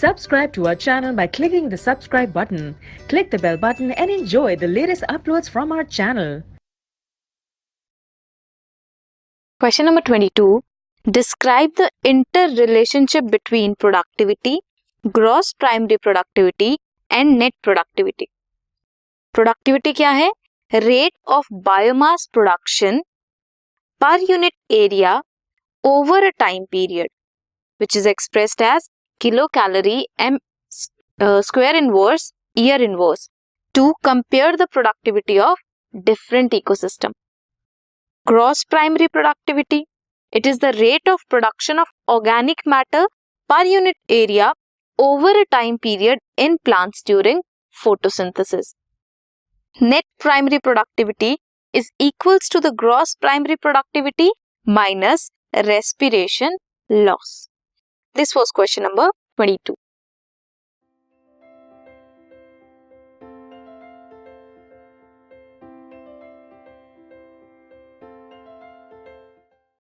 Subscribe to our channel by clicking the subscribe button. Click the bell button and enjoy the latest uploads from our channel. Question number 22. Describe the interrelationship between productivity, gross primary productivity and net productivity. Productivity क्या है? Rate of biomass production per unit area over a time period, which is expressed as kilocalorie m square inverse year inverse to compare the productivity of different ecosystem. Gross primary productivity, it is the rate of production of organic matter per unit area over a time period in plants during photosynthesis. Net primary productivity is equals to the gross primary productivity minus respiration loss. This was question number 22.